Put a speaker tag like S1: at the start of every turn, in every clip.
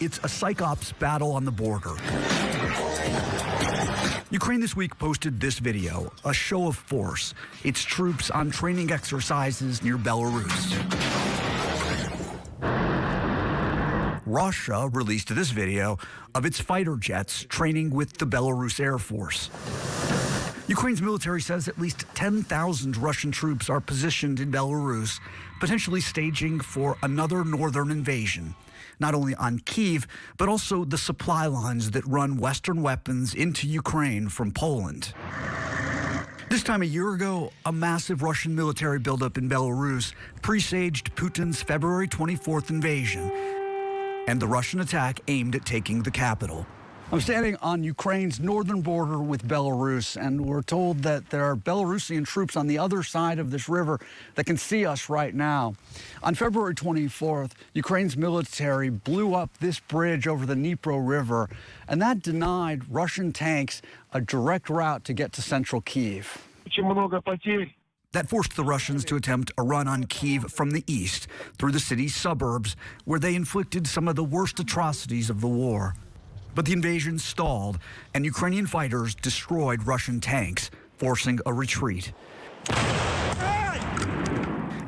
S1: it's a psych ops battle on the border. Ukraine this week posted this video, a show of force. Its troops on training exercises near Belarus. Russia released this video of its fighter jets training with the Belarus Air Force. Ukraine's military says at least 10,000 Russian troops are positioned in Belarus, potentially staging for another northern invasion, not only on Kyiv, but also the supply lines that run Western weapons into Ukraine from Poland. This time a year ago, a massive Russian military buildup in Belarus presaged Putin's February 24th invasion and the Russian attack aimed at taking the capital. I'm standing on Ukraine's northern border with Belarus, and we're told that there are Belarusian troops on the other side of this river that can see us right now. On February 24th, Ukraine's military blew up this bridge over the Dnipro River, and that denied Russian tanks a direct route to get to central Kyiv. That forced the Russians to attempt a run on Kyiv from the east through the city's suburbs, where they inflicted some of the worst atrocities of the war. But the invasion stalled, and Ukrainian fighters destroyed Russian tanks, forcing a retreat.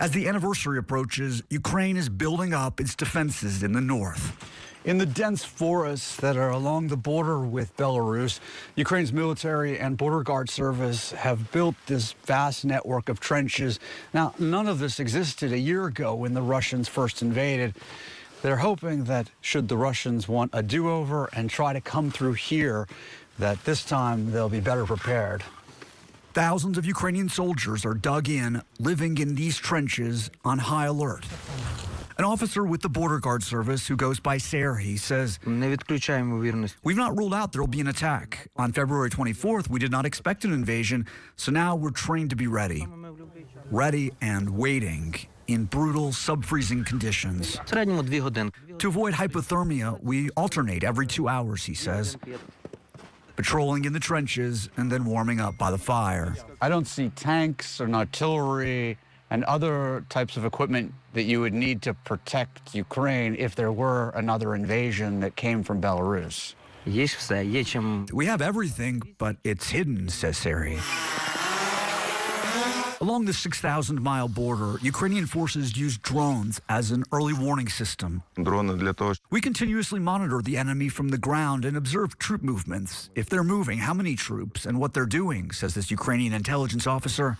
S1: As the anniversary approaches, Ukraine is building up its defenses in the north. In the dense forests that are along the border with Belarus, Ukraine's military and border guard service have built this vast network of trenches. Now, none of this existed a year ago when the Russians first invaded. They're hoping that should the Russians want a do-over and try to come through here, that this time they'll be better prepared. Thousands of Ukrainian soldiers are dug in, living in these trenches on high alert. An officer with the Border Guard Service who goes by Serhiy says, "We've not ruled out there will be an attack. On February 24th, we did not expect an invasion, so now we're trained to be ready. Ready and waiting in brutal, sub-freezing conditions. To avoid hypothermia, we alternate every 2 hours," he says, patrolling in the trenches and then warming up by the fire. I don't see tanks and artillery and other types of equipment that you would need to protect Ukraine if there were another invasion that came from Belarus. We have everything, but it's hidden, says Serhiy. Along the 6,000-mile border, Ukrainian forces use drones as an early warning system. We continuously monitor the enemy from the ground and observe troop movements. If they're moving, how many troops, and what they're doing, says this Ukrainian intelligence officer.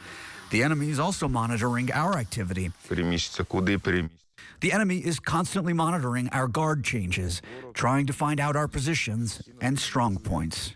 S1: The enemy is also monitoring our activity. The enemy is constantly monitoring our guard changes, trying to find out our positions and strong points.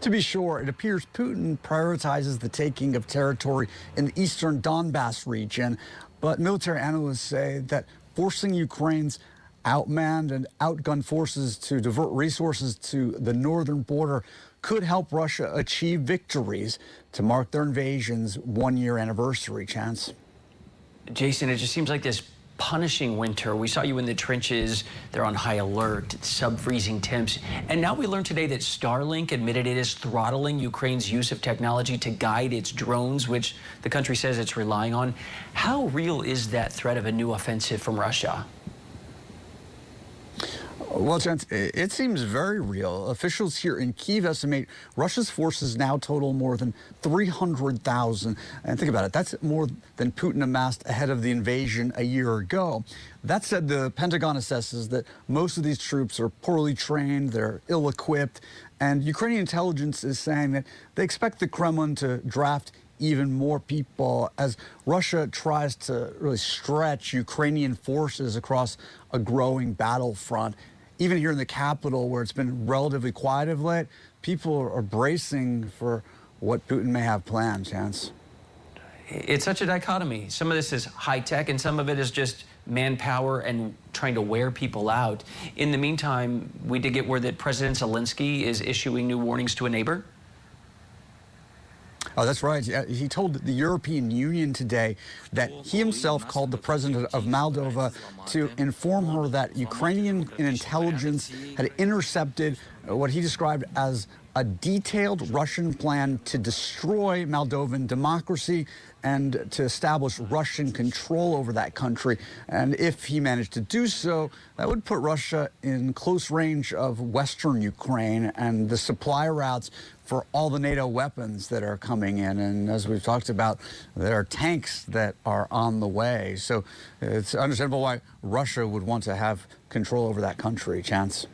S1: To be sure, it appears Putin prioritizes the taking of territory in the eastern Donbass region, but military analysts say that forcing Ukraine's outmanned and outgunned forces to divert resources to the northern border could help Russia achieve victories to mark their invasion's one-year anniversary. Chance?
S2: Jason, it just seems like this punishing winter. We saw you in the trenches. They're on high alert, sub-freezing temps. And now we learned today that Starlink admitted it is throttling Ukraine's use of technology to guide its drones, which the country says it's relying on. How real is that threat of a new offensive from Russia?
S1: Well, Chance, it seems very real. Officials here in Kyiv estimate Russia's forces now total more than 300,000. And think about it, that's more than Putin amassed ahead of the invasion a year ago. That said, the Pentagon assesses that most of these troops are poorly trained, they're ill-equipped, and Ukrainian intelligence is saying that they expect the Kremlin to draft even more people as Russia tries to really stretch Ukrainian forces across a growing battlefront. Even here in the capital, where it's been relatively quiet of late, people are bracing for what Putin may have planned, Chance.
S2: It's such a dichotomy. Some of this is high-tech, and some of it is just manpower and trying to wear people out. In the meantime, we did get word that President Zelensky is issuing new warnings to a neighbor.
S1: Oh, that's right. He told the European Union today that he himself called the president of Moldova to inform her that Ukrainian intelligence had intercepted what he described as a detailed Russian plan to destroy Moldovan democracy and to establish Russian control over that country. And if he managed to do so, that would put Russia in close range of Western Ukraine and the supply routes for all the NATO weapons that are coming in. And as we've talked about, there are tanks that are on the way. So it's understandable why Russia would want to have control over that country. Chance.